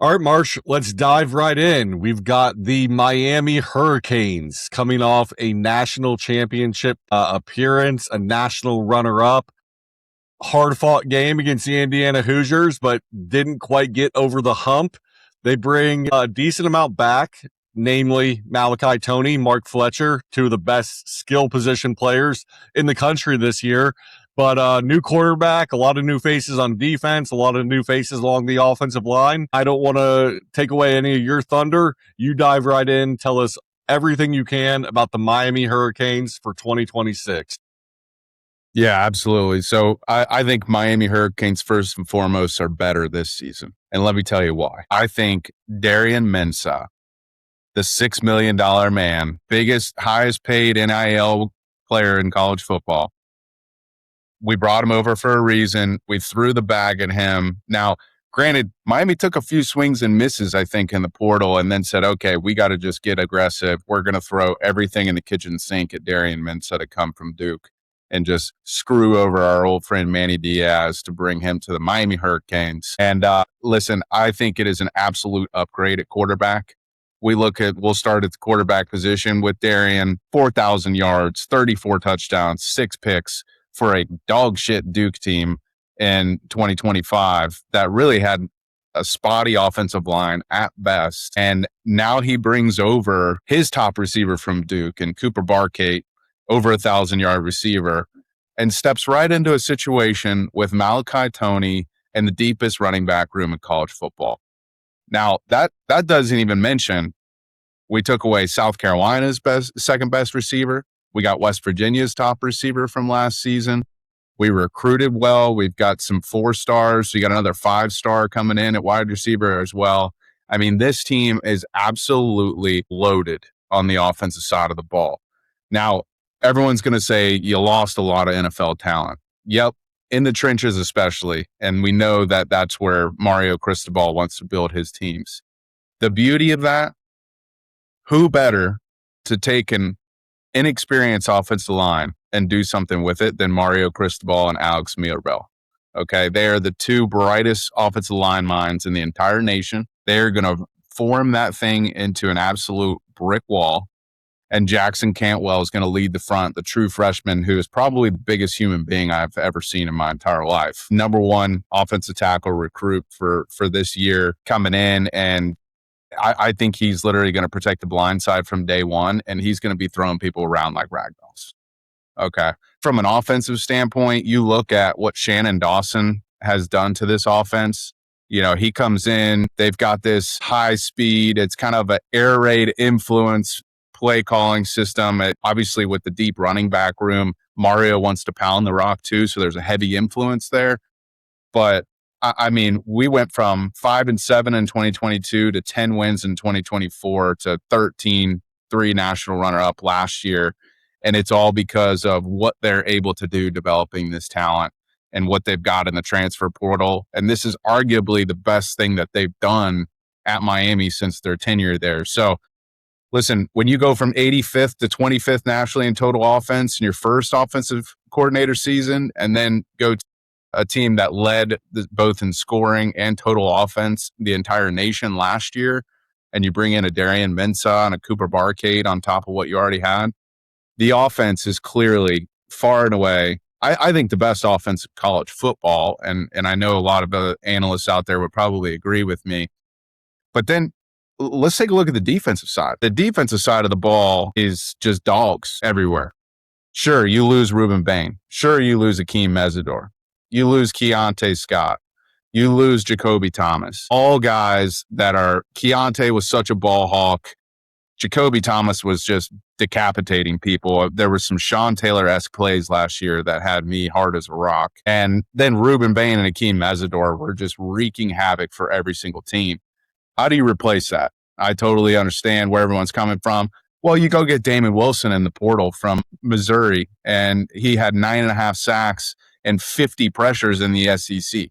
All right, Marsh, let's dive right in. We've got the Miami Hurricanes coming off a national championship appearance, a national runner-up. Hard fought game against the Indiana Hoosiers, but didn't quite get over the hump. They bring a decent amount back, namely Malachi Toney, Mark Fletcher, two of the best skill position players in the country this year. But new quarterback, a lot of new faces on defense, a lot of new faces along the offensive line. I don't want to take away any of your thunder. You dive right in, tell us everything you can about the Miami Hurricanes for 2026. Yeah, absolutely. So I think Miami Hurricanes, first and foremost, are better this season. And let me tell you why. I think Darian Mensah, the $6 million man, highest paid NIL player in college football. We brought him over for a reason. We threw the bag at him. Now, granted, Miami took a few swings and misses, I think, in the portal and then said, okay, we got to just get aggressive. We're going to throw everything in the kitchen sink at Darian Mensah to come from Duke and just screw over our old friend Manny Diaz to bring him to the Miami Hurricanes. And listen, I think it is an absolute upgrade at quarterback. We'll start at the quarterback position with Darian, 4,000 yards, 34 touchdowns, 6 picks for a dog shit Duke team in 2025 that really had a spotty offensive line at best. And now he brings over his top receiver from Duke and Cooper Barkate, over 1,000-yard receiver, and steps right into a situation with Malachi Toney and the deepest running back room in college football. Now, that doesn't even mention we took away South Carolina's second best receiver. We got West Virginia's top receiver from last season. We recruited well. We've got some 4-stars. We got another 5-star coming in at wide receiver as well. I mean, this team is absolutely loaded on the offensive side of the ball. Now, everyone's going to say you lost a lot of NFL talent. Yep, in the trenches especially. And we know that that's where Mario Cristobal wants to build his teams. The beauty of that, who better to take an inexperienced offensive line and do something with it than Mario Cristobal and Alex Mirabel. Okay, they are the two brightest offensive line minds in the entire nation. They're going to form that thing into an absolute brick wall. And Jackson Cantwell is going to lead the front, the true freshman who is probably the biggest human being I've ever seen in my entire life. Number one offensive tackle recruit for this year coming in. And I think he's literally going to protect the blind side from day one, and he's going to be throwing people around like ragdolls. Okay. From an offensive standpoint, you look at what Shannon Dawson has done to this offense. You know, he comes in, they've got this high speed. It's kind of an air raid influence play calling system. Obviously, with the deep running back room, Mario wants to pound the rock too. So there's a heavy influence there. But I mean, we went from 5-7 in 2022 to 10 wins in 2024 to 13-3 national runner-up last year. And it's all because of what they're able to do developing this talent and what they've got in the transfer portal. And this is arguably the best thing that they've done at Miami since their tenure there. So listen, when you go from 85th to 25th nationally in total offense in your first offensive coordinator season, and then go to a team that led both in scoring and total offense the entire nation last year, and you bring in a Darian Mensah and a Cooper Barkate on top of what you already had, the offense is clearly far and away, I think, the best offense of college football. And I know a lot of the analysts out there would probably agree with me. But then let's take a look at the defensive side. The defensive side of the ball is just dogs everywhere. Sure, you lose Rueben Bain. Sure, you lose Akheem Mesidor. You lose Keontae Scott. You lose Jacoby Thomas. All guys that are... Keontae was such a ball hawk. Jacoby Thomas was just decapitating people. There were some Sean Taylor-esque plays last year that had me hard as a rock. And then Rueben Bain and Akheem Mesidor were just wreaking havoc for every single team. How do you replace that? I totally understand where everyone's coming from. Well, you go get Damon Wilson in the portal from Missouri, and he had 9.5 sacks and 50 pressures in the SEC.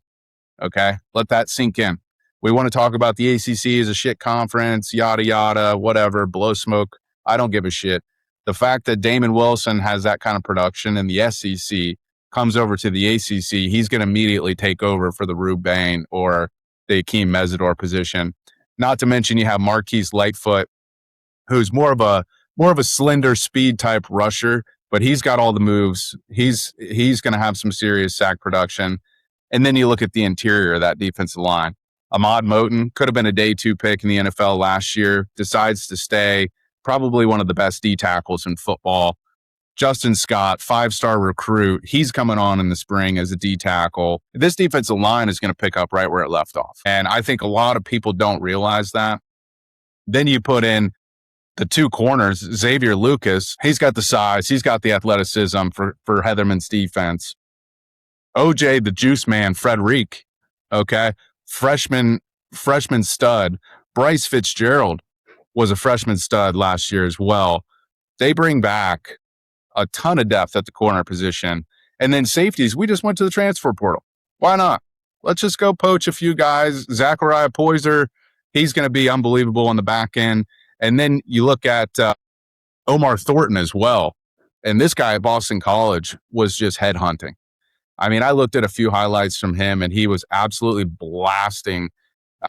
Okay, let that sink in. We want to talk about the ACC as a shit conference, yada, yada, whatever, blow smoke. I don't give a shit. The fact that Damon Wilson has that kind of production in the SEC, comes over to the ACC, he's going to immediately take over for the Rueben or the Akheem Mesidor position. Not to mention you have Marquise Lightfoot, who's more of a slender speed type rusher, but he's got all the moves. He's going to have some serious sack production. And then you look at the interior of that defensive line. Ahmad Moten could have been a day 2 pick in the NFL last year, decides to stay, probably one of the best D tackles in football. Justin Scott, 5-star recruit. He's coming on in the spring as a D tackle. This defensive line is going to pick up right where it left off. And I think a lot of people don't realize that. Then you put in the 2 corners, Xavier Lucas. He's got the size. He's got the athleticism for Heatherman's defense. OJ, the juice man, Frederic. Okay. Freshman stud. Bryce Fitzgerald was a freshman stud last year as well. They bring back a ton of depth at the corner position. And then safeties, we just went to the transfer portal. Why not? Let's just go poach a few guys. Zachariah Poyser, he's going to be unbelievable on the back end. And then you look at Omar Thornton as well. And this guy at Boston College was just headhunting. I mean, I looked at a few highlights from him, and he was absolutely blasting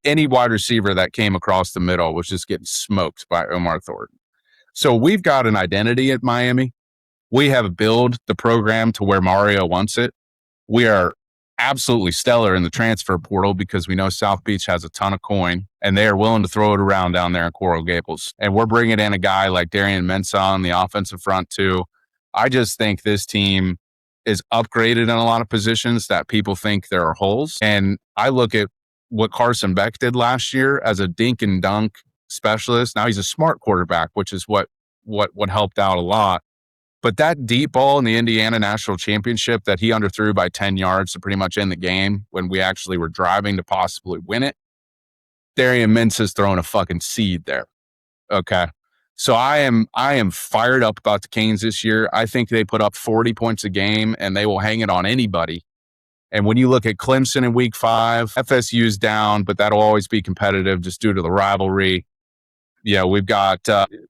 any wide receiver that came across the middle was just getting smoked by Omar Thornton. So we've got an identity at Miami. We have built the program to where Mario wants it. We are absolutely stellar in the transfer portal because we know South Beach has a ton of coin and they are willing to throw it around down there in Coral Gables. And we're bringing in a guy like Darian Mensah on the offensive front too. I just think this team is upgraded in a lot of positions that people think there are holes. And I look at what Carson Beck did last year as a dink and dunk specialist. Now he's a smart quarterback, which is what helped out a lot. But that deep ball in the Indiana National Championship that he underthrew by 10 yards to pretty much end the game when we actually were driving to possibly win it, Darian Mensah's throwing a fucking seed there. Okay. So I am fired up about the Canes this year. I think they put up 40 points a game and they will hang it on anybody. And when you look at Clemson in week 5, FSU's down, but that'll always be competitive just due to the rivalry. Yeah, we've got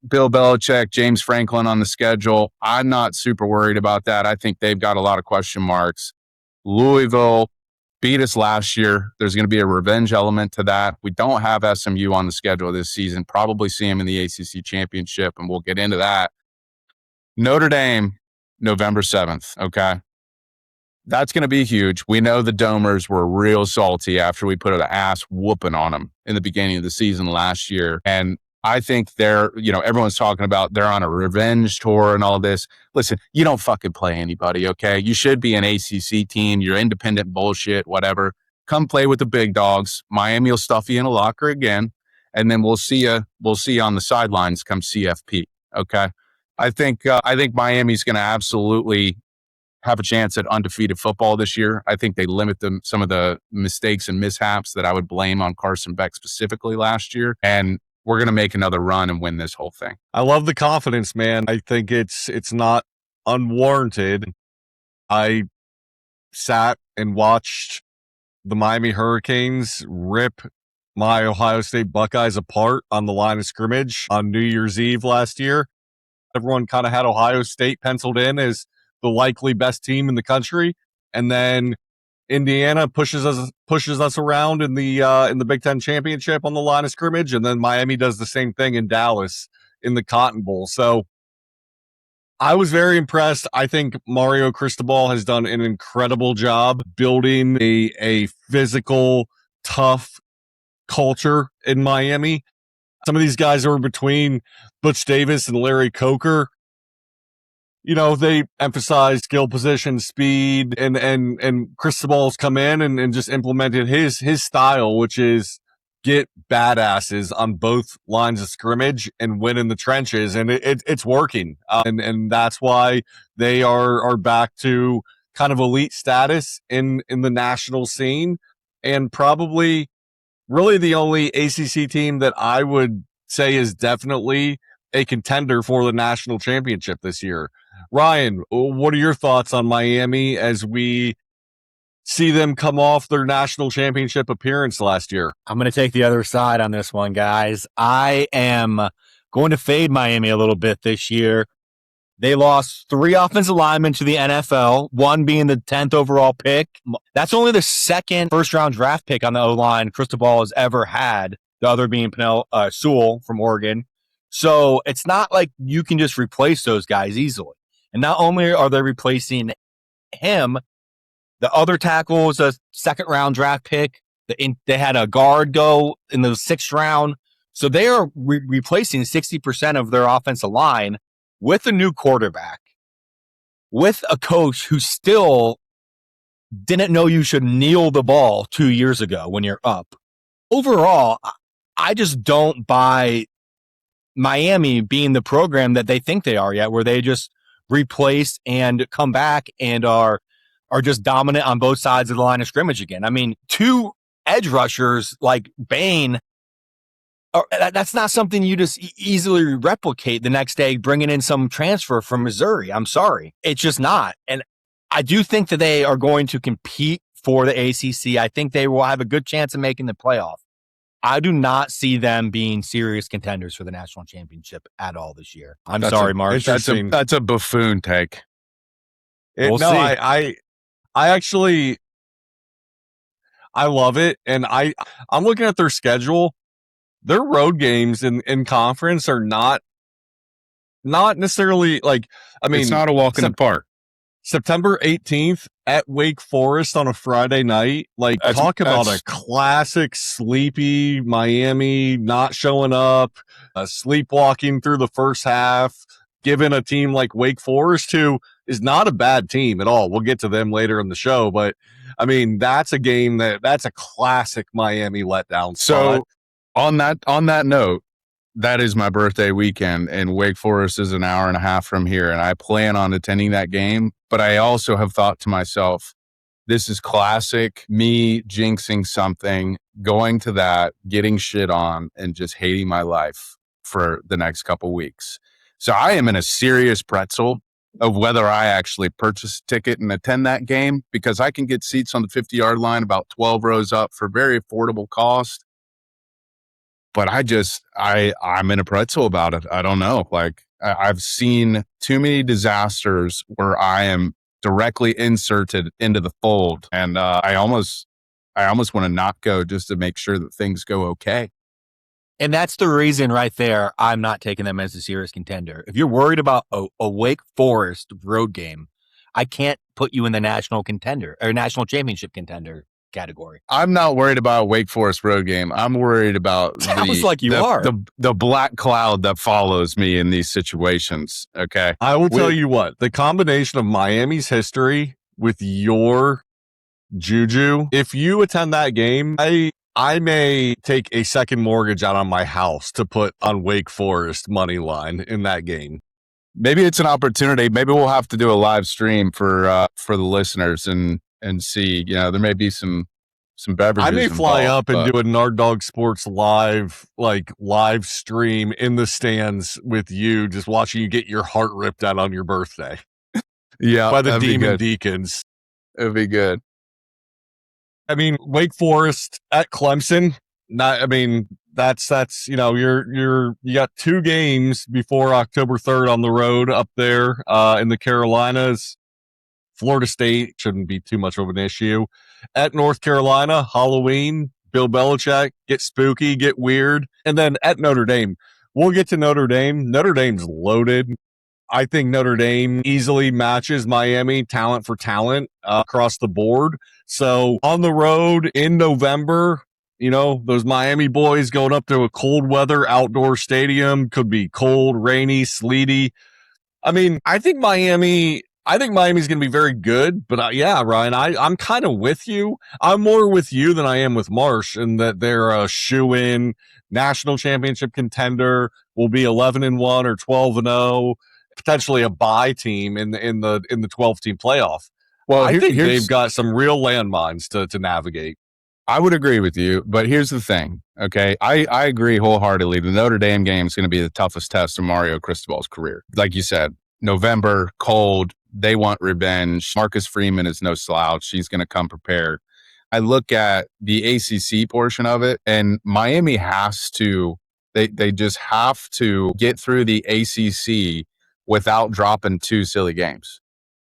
Bill Belichick, James Franklin on the schedule. I'm not super worried about that. I think they've got a lot of question marks. Louisville beat us last year. There's going to be a revenge element to that. We don't have SMU on the schedule this season. Probably see them in the ACC championship, and we'll get into that. Notre Dame, November 7th, okay? That's going to be huge. We know the Domers were real salty after we put an ass whooping on them in the beginning of the season last year. And I think everyone's talking about they're on a revenge tour and all this. Listen, you don't fucking play anybody, okay? You should be an ACC team. You're independent bullshit, whatever. Come play with the big dogs. Miami will stuff you in a locker again, and then we'll see you on the sidelines come CFP, okay? I think Miami's going to absolutely have a chance at undefeated football this year. I think they limit some of the mistakes and mishaps that I would blame on Carson Beck specifically last year, and we're going to make another run and win this whole thing. I love the confidence, man. I think it's not unwarranted. I sat and watched the Miami Hurricanes rip my Ohio State Buckeyes apart on the line of scrimmage on New Year's Eve last year. Everyone kind of had Ohio State penciled in as the likely best team in the country. And then Indiana pushes us around in the Big Ten championship on the line of scrimmage, and then Miami does the same thing in Dallas in the Cotton Bowl. So I was very impressed. I think Mario Cristobal has done an incredible job building a physical, tough culture in Miami. Some of these guys are between Butch Davis and Larry Coker. They emphasize skill position, speed, and Cristobal's come in and just implemented his style, which is get badasses on both lines of scrimmage and win in the trenches. And it's working. And that's why they are back to kind of elite status in the national scene, and probably really the only ACC team that I would say is definitely a contender for the national championship this year. Ryan, what are your thoughts on Miami as we see them come off their national championship appearance last year? I'm going to take the other side on this one, guys. I am going to fade Miami a little bit this year. They lost 3 offensive linemen to the NFL, one being the 10th overall pick. That's only the second first-round draft pick on the O-line Cristobal has ever had, the other being Sewell from Oregon. So it's not like you can just replace those guys easily. And not only are they replacing him, the other tackle was a second-round draft pick. They had a guard go in the 6th round. So they are replacing 60% of their offensive line with a new quarterback, with a coach who still didn't know you should kneel the ball 2 years ago when you're up. Overall, I just don't buy Miami being the program that they think they are yet, where they just replace and come back and are just dominant on both sides of the line of scrimmage again. I mean, 2 edge rushers like Bain, that's not something you just easily replicate the next day, bringing in some transfer from Missouri. I'm sorry. It's just not. And I do think that they are going to compete for the ACC. I think they will have a good chance of making the playoff. I do not see them being serious contenders for the national championship at all this year. Sorry, Mark. That's a buffoon take. We'll see. I actually, I love it. And I'm looking at their schedule. Their road games in conference are not necessarily it's not a walk in the park. September 18th at Wake Forest on a Friday night. Talk about a classic sleepy Miami not showing up, sleepwalking through the first half, given a team like Wake Forest, who is not a bad team at all. We'll get to them later in the show, but I mean, that's a game that's a classic Miami letdown spot. So on that note, that is my birthday weekend, and Wake Forest is an hour and a half from here, and I plan on attending that game. But I also have thought to myself, this is classic me jinxing something, going to that, getting shit on, and just hating my life for the next couple weeks. So I am in a serious pretzel of whether I actually purchase a ticket and attend that game, because I can get seats on the 50-yard line about 12 rows up for very affordable cost. But I'm in a pretzel about it. I don't know. I've seen too many disasters where I am directly inserted into the fold. And I almost want to not go just to make sure that things go okay. And that's the reason right there I'm not taking them as a serious contender. If you're worried about a Wake Forest road game, I can't put you in the national contender or national championship contender category. I'm not worried about a Wake Forest road game. I'm worried about the black cloud that follows me in these situations. Okay. I will tell you what, the combination of Miami's history with your juju, if you attend that game, I may take a second mortgage out on my house to put on Wake Forest money line in that game. Maybe it's an opportunity. Maybe we'll have to do a live stream for the listeners and see, there may be some beverages. I may fly involved, up and do a Nard Dog Sports live stream in the stands with you, just watching you get your heart ripped out on your birthday. Yeah, by the Demon Deacons. It'd be good. I mean, Wake Forest at Clemson. That's you got 2 games before October 3rd on the road up there in the Carolinas. Florida State shouldn't be too much of an issue. At North Carolina, Halloween, Bill Belichick, get spooky, get weird. And then at Notre Dame, we'll get to Notre Dame. Notre Dame's loaded. I think Notre Dame easily matches Miami talent for talent across the board. So on the road in November, those Miami boys going up to a cold weather outdoor stadium, could be cold, rainy, sleety. I mean, I think Miami's going to be very good, but yeah, Ryan, I'm kind of with you. I'm more with you than I am with Marsh, in that they're a shoe-in national championship contender, will be 11-1 or 12-0, potentially a bye team in the 12-team playoff. Well, I think they've got some real landmines to navigate. I would agree with you, but here's the thing, okay? I agree wholeheartedly. The Notre Dame game is going to be the toughest test of Mario Cristobal's career. Like you said, November, cold, they want revenge. Marcus Freeman is no slouch. She's going to come prepared. I look at the ACC portion of it, and Miami has to, they just have to get through the ACC without dropping 2 silly games.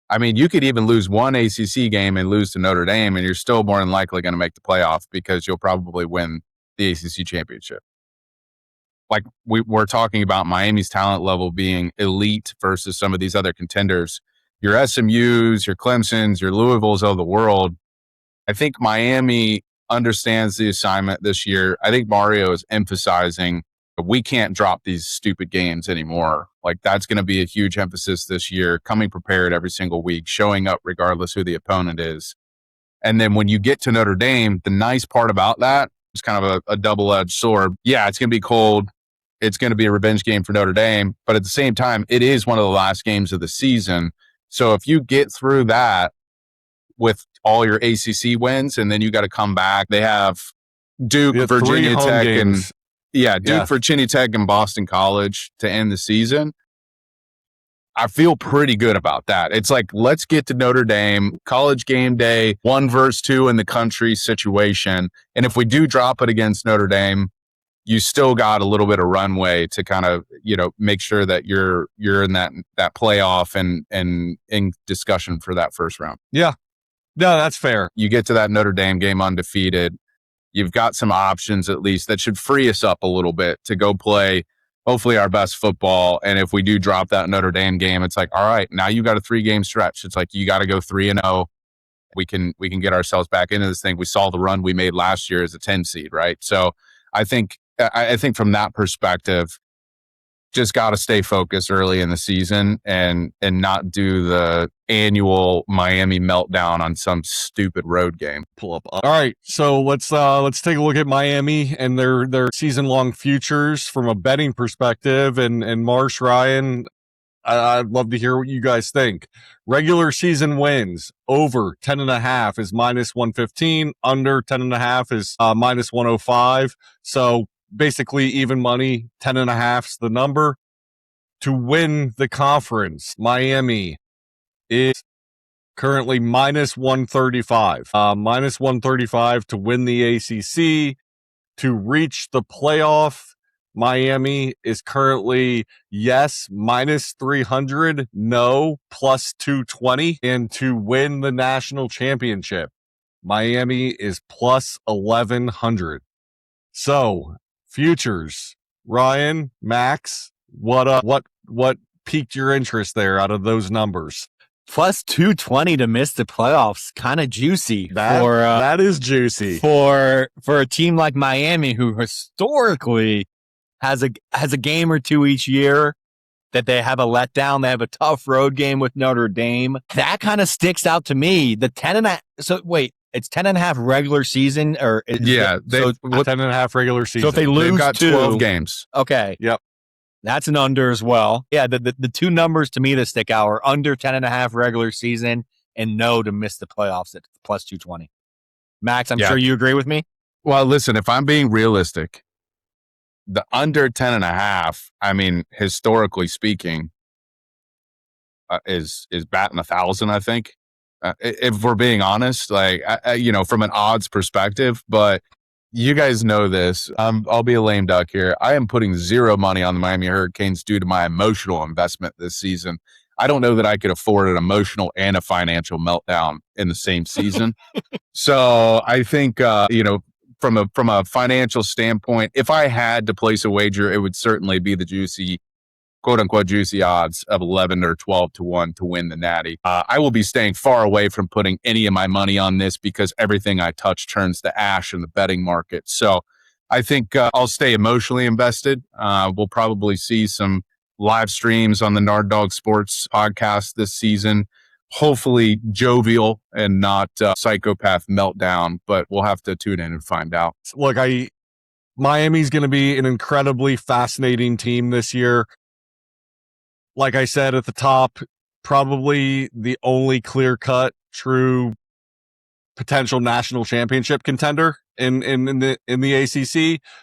I mean, you could even lose one ACC game and lose to Notre Dame, and you're still more than likely going to make the playoff because you'll probably win the ACC championship. Like we're talking about Miami's talent level being elite versus some of these other contenders. Your SMUs, your Clemsons, your Louisvilles of the world. I think Miami understands the assignment this year. I think Mario is emphasizing we can't drop these stupid games anymore. Like that's going to be a huge emphasis this year, coming prepared every single week, showing up regardless who the opponent is. And then when you get to Notre Dame, the nice part about that is kind of a double-edged sword. Yeah, it's going to be cold. It's going to be a revenge game for Notre Dame. But at the same time, it is one of the last games of the season. So if you get through that with all your ACC wins, and then you got to come back, they have Duke, Virginia Tech, and Virginia Tech and Boston College to end the season. I feel pretty good about that. It's like, let's get to Notre Dame, college game day, 1 versus 2 in the country situation. And if we do drop it against Notre Dame, you still got a little bit of runway to kind of, make sure that you're in that playoff and in discussion for that first round. Yeah. No, that's fair. You get to that Notre Dame game undefeated. You've got some options at least that should free us up a little bit to go play hopefully our best football. And if we do drop that Notre Dame game, it's like, all right, now you got a 3-game stretch. It's like, you got to go 3-0. We can get ourselves back into this thing. We saw the run we made last year as a 10 seed, right? So I think from that perspective, just got to stay focused early in the season and not do the annual Miami meltdown on some stupid road game. Pull up. All right, so let's take a look at Miami and their season-long futures from a betting perspective. And Marsh, Ryan, I'd love to hear what you guys think. Regular season wins over 10.5 is -115. Under 10.5 is -105. So basically even money. 10.5 is the number. To win the conference, Miami is currently -135. -135 to win the ACC. To reach the playoff, Miami is currently yes, -300, no, +220. And to win the national championship, Miami is +1100. So, futures, Ryan, Max, what piqued your interest there out of those numbers? +220 to miss the playoffs, kind of juicy. That is juicy for a team like Miami, who historically has a game or two each year that they have a letdown. They have a tough road game with Notre Dame. That kind of sticks out to me. The 10.5. So wait, it's 10.5 regular season, or 10.5 regular season. So if they lose, they've got 12 games. Okay. Yep. That's an under as well. Yeah, the two numbers to me that stick out are under 10.5 regular season and no to miss the playoffs at +220. Max, I'm sure you agree with me. Well, listen, if I'm being realistic, the under 10.5, I mean, historically speaking, is batting 1,000, I think. If we're being honest, like, from an odds perspective, but you guys know this. I'll be a lame duck here. I am putting zero money on the Miami Hurricanes due to my emotional investment this season. I don't know that I could afford an emotional and a financial meltdown in the same season. So I think, from a financial standpoint, if I had to place a wager, it would certainly be the juicy, quote unquote, juicy odds of 11 or 12 to 1 to win the Natty. I will be staying far away from putting any of my money on this because everything I touch turns to ash in the betting market. So I think I'll stay emotionally invested. We'll probably see some live streams on the Nard Dog Sports podcast this season. Hopefully jovial and not psychopath meltdown, but we'll have to tune in and find out. Look, Miami's going to be an incredibly fascinating team this year. Like I said at the top, probably the only clear-cut, true potential national championship contender in the ACC.